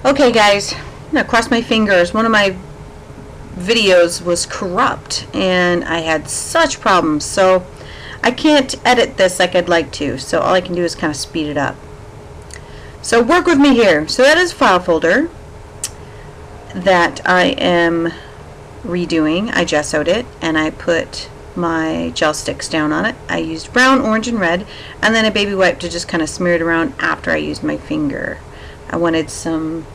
Okay guys, I'm gonna cross my fingers. One of my videos was corrupt and I had such problems, so I can't edit this like I'd like to, so all I can do is kind of speed it up. So work with me here. So that is a file folder that I am redoing. I gessoed it and I put my gel sticks down on it. I used brown, orange, and red, and then a baby wipe to just kind of smear it around after I used my finger. I wanted some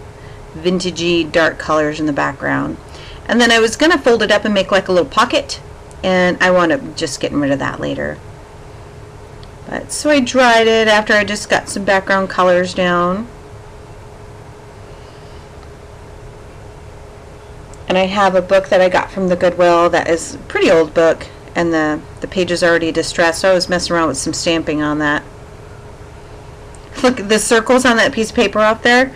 vintagey dark colors in the background. And then I was going to fold it up and make like a little pocket, and I wound up just getting rid of that later. But so I dried it after I just got some background colors down. And I have a book that I got from the Goodwill that is a pretty old book, and the page is already distressed, so I was messing around with some stamping on that. Look at the circles on that piece of paper out there.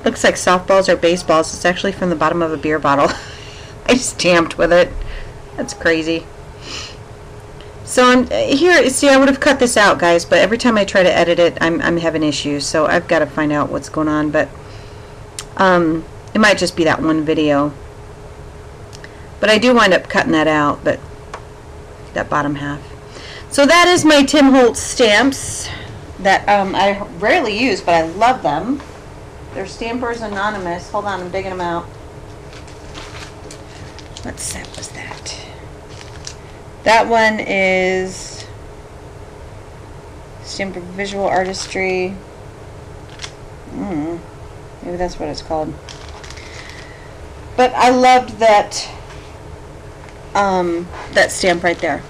Looks like softballs or baseballs. It's actually from the bottom of a beer bottle. I stamped with it. That's crazy. So I'm here. See, I would have cut this out, guys, but every time I try to edit it, I'm having issues. So I've got to find out what's going on. But it might just be that one video. But I do wind up cutting that out. But that bottom half. So that is my Tim Holtz stamps that I rarely use, but I love them. They're Stampers Anonymous. Hold on, I'm digging them out. What set was that? That one is Stamper Visual Artistry. Maybe that's what it's called. But I loved that that stamp right there.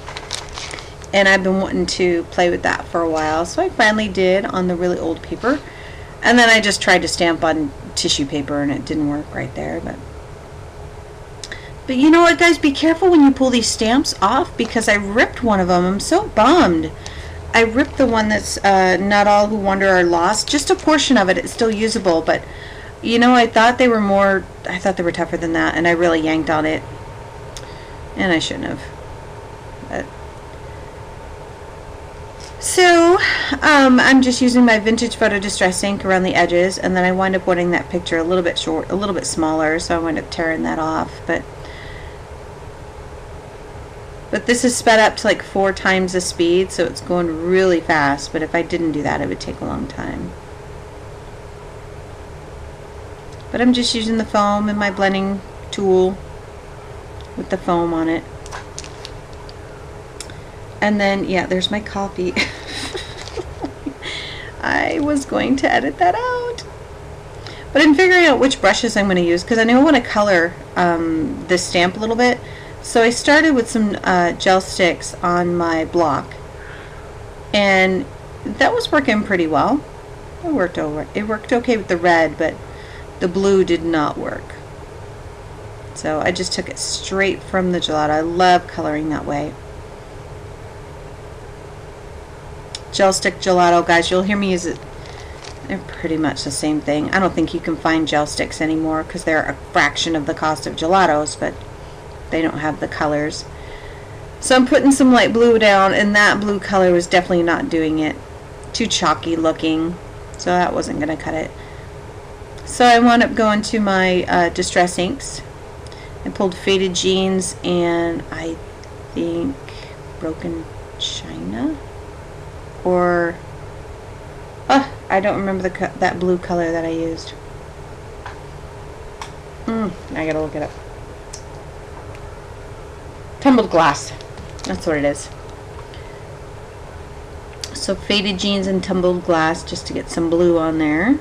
And I've been wanting to play with that for a while, so I finally did on the really old paper. And then I just tried to stamp on tissue paper and it didn't work right there. But you know what, guys? Be careful when you pull these stamps off, because I ripped one of them. I'm so bummed. I ripped the one that's Not All Who Wander Are Lost. Just a portion of it. It's still usable, but you know, I thought they were tougher than that, and I really yanked on it. And I shouldn't have. But so, I'm just using my Vintage Photo Distress ink around the edges, and then I wind up wanting that picture a little bit smaller, so I wind up tearing that off. But this is sped up to like 4 times the speed, so it's going really fast. But if I didn't do that, it would take a long time. But I'm just using the foam and my blending tool with the foam on it. And then, yeah, there's my coffee. I was going to edit that out. But I'm figuring out which brushes I'm going to use, because I know I want to color this stamp a little bit. So I started with some gel sticks on my block. And that was working pretty well. It worked okay with the red, but the blue did not work. So I just took it straight from the gelato. I love coloring that way. Gel stick gelato, guys, you'll hear me use it. They're pretty much the same thing. I don't think you can find gel sticks anymore because they're a fraction of the cost of gelatos, but they don't have the colors. So I'm putting some light blue down, and that blue color was definitely not doing it. Too chalky looking, so that wasn't going to cut it. So I wound up going to my Distress inks. I pulled Faded Jeans and I think Broken China, or I don't remember that blue color that I used. I gotta look it up. Tumbled Glass, that's what it is. So Faded Jeans and Tumbled Glass, just to get some blue on there.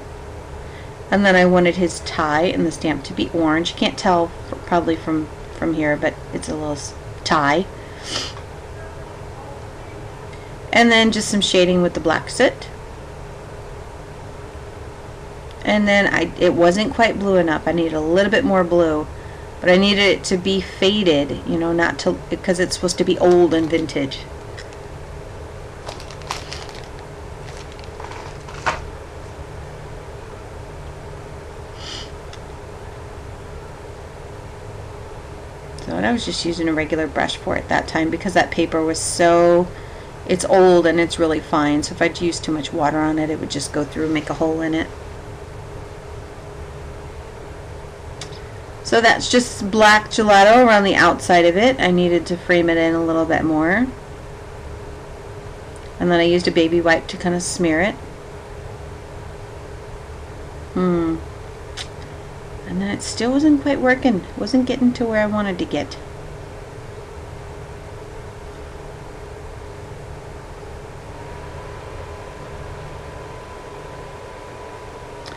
And then I wanted his tie and the stamp to be orange. You can't tell probably from here, but it's a little tie. And then just some shading with the black soot. And then it wasn't quite blue enough. I needed a little bit more blue, but I needed it to be faded, you know, not to, because it's supposed to be old and vintage. So, and I was just using a regular brush for it that time because that paper was so, it's old and it's really fine. So if I'd used too much water on it, it would just go through and make a hole in it. So that's just black gelato around the outside of it. I needed to frame it in a little bit more. And then I used a baby wipe to kind of smear it. And then it still wasn't quite working. Wasn't getting to where I wanted to get.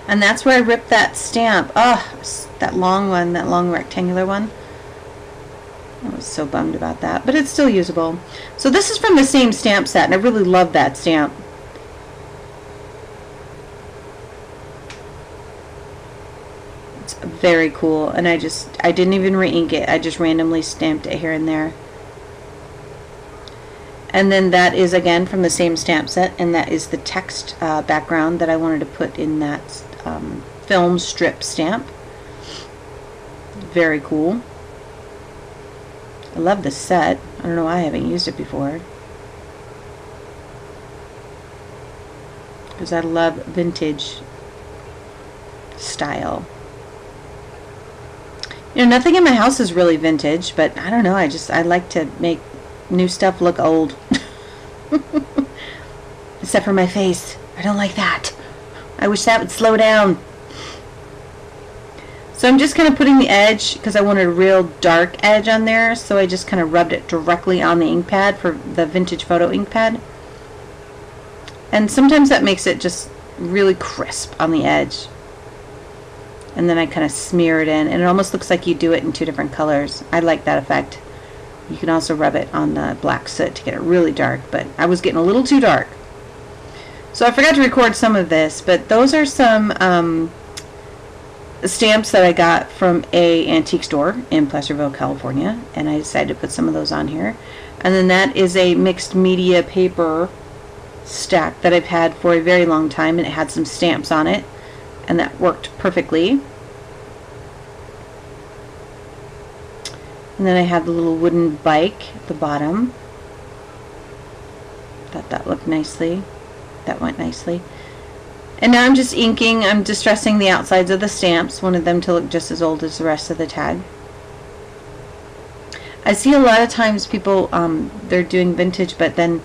And that's where I ripped that stamp. Oh, that long one, that long rectangular one. I was so bummed about that, but it's still usable. So this is from the same stamp set, and I really love that stamp. It's very cool, and I didn't even re-ink it. I just randomly stamped it here and there. And then that is again from the same stamp set, and that is the text background that I wanted to put in that film strip stamp. Very cool. I love this set. I don't know why I haven't used it before, because I love vintage style. You know, nothing in my house is really vintage, but I don't know, I like to make new stuff look old. Except for my face. I don't like that. I wish that would slow down. So I'm just kind of putting the edge, because I wanted a real dark edge on there, so I just kind of rubbed it directly on the ink pad for the vintage photo ink pad. And sometimes that makes it just really crisp on the edge. And then I kind of smear it in, and it almost looks like you do it in two different colors. I like that effect. You can also rub it on the black soot to get it really dark, but I was getting a little too dark. So I forgot to record some of this, but those are some stamps that I got from a antique store in Placerville, California, and I decided to put some of those on here. And then that is a mixed media paper stack that I've had for a very long time, and it had some stamps on it, and that worked perfectly. And then I have the little wooden bike at the bottom. Thought that looked nicely. That went nicely. And now I'm just inking, I'm distressing the outsides of the stamps. Wanted them to look just as old as the rest of the tag. I see a lot of times people, they're doing vintage, but then,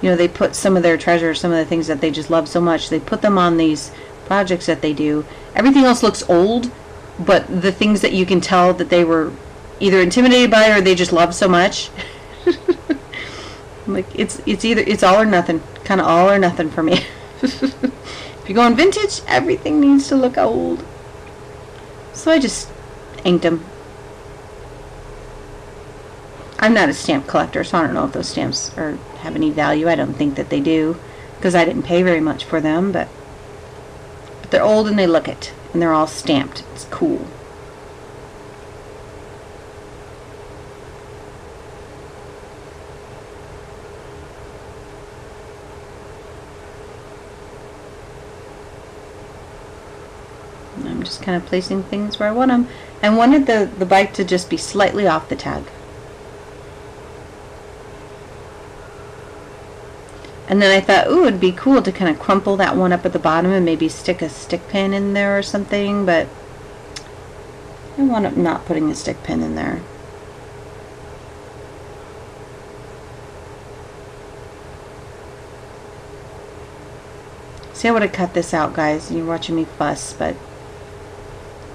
you know, they put some of their treasures, some of the things that they just love so much, they put them on these projects that they do. Everything else looks old, but the things that you can tell that they were either intimidated by or they just love so much. Like it's all or nothing, kind of all or nothing for me. If you're going vintage, everything needs to look old. So I just inked them. I'm not a stamp collector, so I don't know if those stamps have any value. I don't think that they do, because I didn't pay very much for them, but they're old and they look it, and they're all stamped. It's cool. I'm just kind of placing things where I want them. I wanted the bike to just be slightly off the tag. And then I thought, ooh, it'd be cool to kind of crumple that one up at the bottom and maybe stick a stick pin in there or something, but I wound up not putting a stick pin in there. See, I would have cut this out, guys. You're watching me fuss, but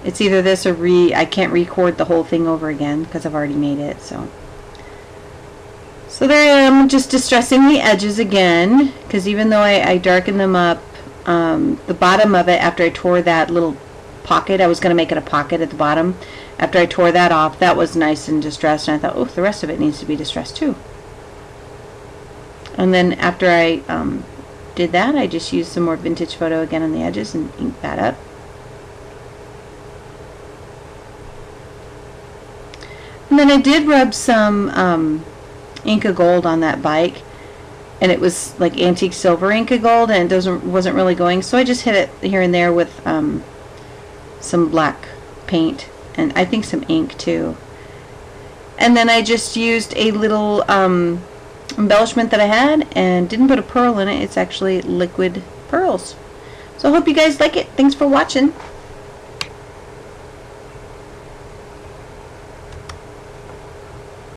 it's either this or I can't record the whole thing over again because I've already made it. So there I am, just distressing the edges again, because even though I darkened them up, the bottom of it, after I tore that little pocket, I was going to make it a pocket at the bottom. After I tore that off, that was nice and distressed, and I thought, oh, the rest of it needs to be distressed too. And then after I did that, I just used some more vintage photo again on the edges and inked that up. And then I did rub some Inka Gold on that bike, and it was like antique silver Inka Gold, and it wasn't really going, so I just hit it here and there with some black paint, and I think some ink too. And then I just used a little embellishment that I had and didn't put a pearl in it. It's actually liquid pearls. So I hope you guys like it. Thanks for watching.